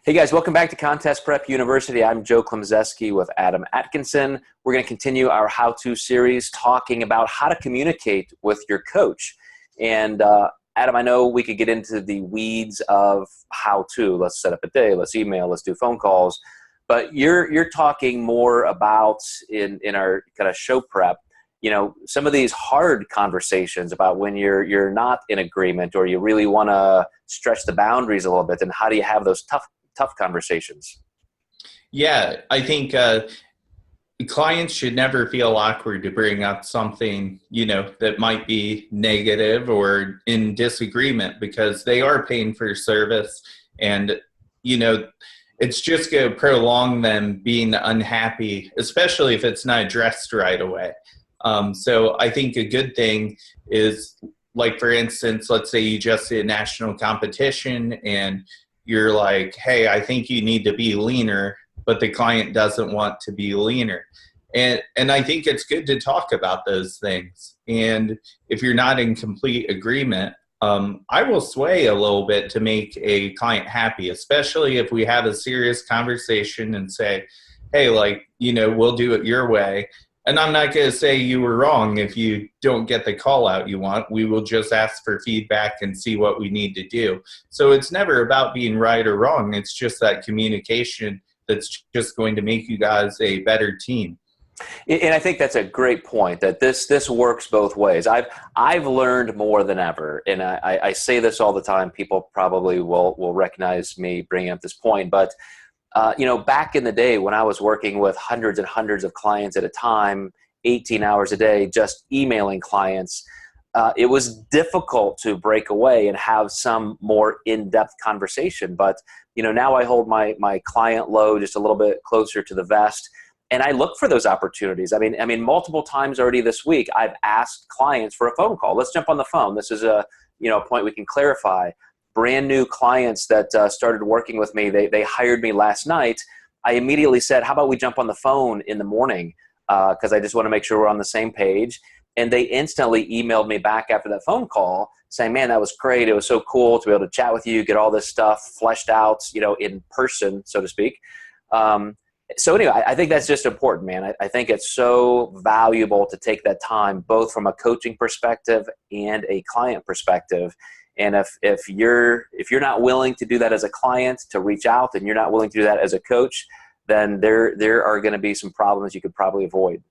Hey guys, welcome back to Contest Prep University. I'm Joe Klemczewski with Adam Atkinson. We're going to continue our how-to series talking about how to communicate with your coach. And Adam, I know we could get into the weeds of how-to. Let's set up a day, let's email, let's do phone calls. But you're talking more about in our kind of show prep, you know, some of these hard conversations about when you're not in agreement or you really want to stretch the boundaries a little bit, and how do you have those tough conversations? Yeah, I think clients should never feel awkward to bring up something, you know, that might be negative or in disagreement, because they are paying for service, and, you know, it's just going to prolong them being unhappy, especially if it's not addressed right away. So I think a good thing is, like, for instance, let's say you just did a national competition and you're like, hey, I think you need to be leaner, but the client doesn't want to be leaner. And I think it's good to talk about those things. And if you're not in complete agreement, I will sway a little bit to make a client happy, especially if we have a serious conversation and say, hey, like, you know, we'll do it your way. And I'm not going to say you were wrong if you don't get the call out you want. We will just ask for feedback and see what we need to do. So it's never about being right or wrong. It's just that communication that's just going to make you guys a better team. And I think that's a great point, that this works both ways. I've learned more than ever, and I say this all the time. People probably will recognize me bringing up this point, but you know, back in the day when I was working with hundreds and hundreds of clients at a time, 18 hours a day, just emailing clients, it was difficult to break away and have some more in-depth conversation. But, you know, now I hold my client load just a little bit closer to the vest, and I look for those opportunities. I mean, multiple times already this week, I've asked clients for a phone call. Let's jump on the phone. This is a point we can clarify. Brand new clients that started working with me, they hired me last night. I immediately said, how about we jump on the phone in the morning, because I just want to make sure we're on the same page. And they instantly emailed me back after that phone call saying, man, that was great. It was so cool to be able to chat with you, get all this stuff fleshed out, you know, in person, so to speak. So anyway, I think that's just important, man. I think it's so valuable to take that time, both from a coaching perspective and a client perspective. And if you're not willing to do that as a client, to reach out, and you're not willing to do that as a coach, then there are going to be some problems you could probably avoid.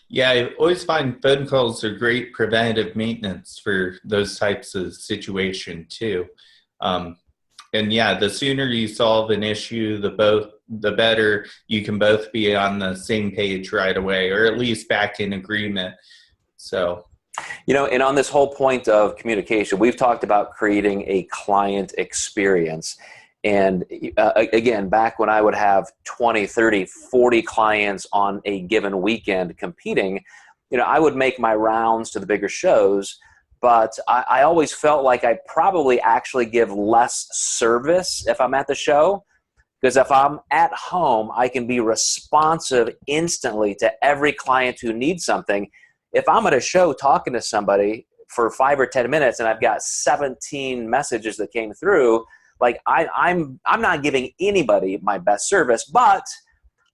Yeah, I always find phone calls are great preventative maintenance for those types of situation too. And yeah, the sooner you solve an issue, the better you can both be on the same page right away, or at least back in agreement. So. You know, and on this whole point of communication, we've talked about creating a client experience. And again, back when I would have 20, 30, 40 clients on a given weekend competing, you know, I would make my rounds to the bigger shows, but I always felt like I probably actually give less service if I'm at the show. Because if I'm at home, I can be responsive instantly to every client who needs something. If I'm at a show talking to somebody for 5 or 10 minutes and I've got 17 messages that came through, like I'm not giving anybody my best service, but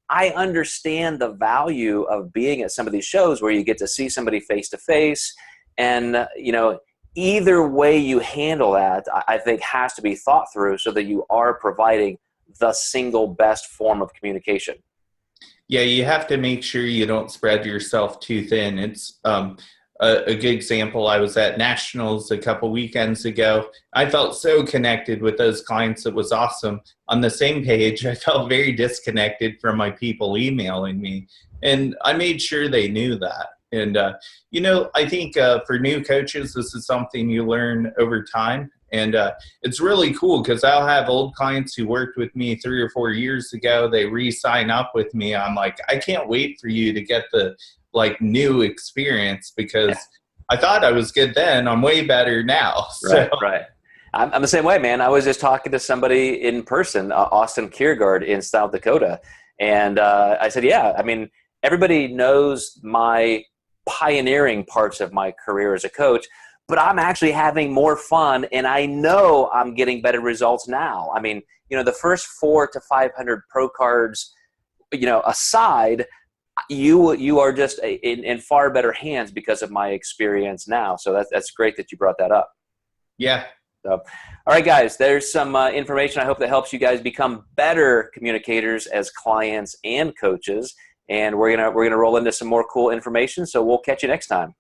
I understand the value of being at some of these shows where you get to see somebody face to face. And, you know, either way you handle that, I think has to be thought through so that you are providing the single best form of communication. Yeah, you have to make sure you don't spread yourself too thin. It's a good example. I was at Nationals a couple weekends ago. I felt so connected with those clients. It was awesome. On the same page, I felt very disconnected from my people emailing me. And I made sure they knew that. And, you know, I think for new coaches, this is something you learn over time. And it's really cool because I'll have old clients who worked with me 3 or 4 years ago. They re-sign up with me. I'm like, I can't wait for you to get the new experience, because I thought I was good then. I'm way better now. So. Right. I'm the same way, man. I was just talking to somebody in person, Austin Kiergaard in South Dakota. And I said, yeah, I mean, everybody knows my pioneering parts of my career as a coach, but I'm actually having more fun, and I know I'm getting better results now. I mean, you know, the first 400 to 500 pro cards, you know, aside, you are just in far better hands because of my experience now. So that's great that you brought that up. Yeah. So, all right, guys, there's some information I hope that helps you guys become better communicators as clients and coaches. And we're gonna roll into some more cool information. So we'll catch you next time.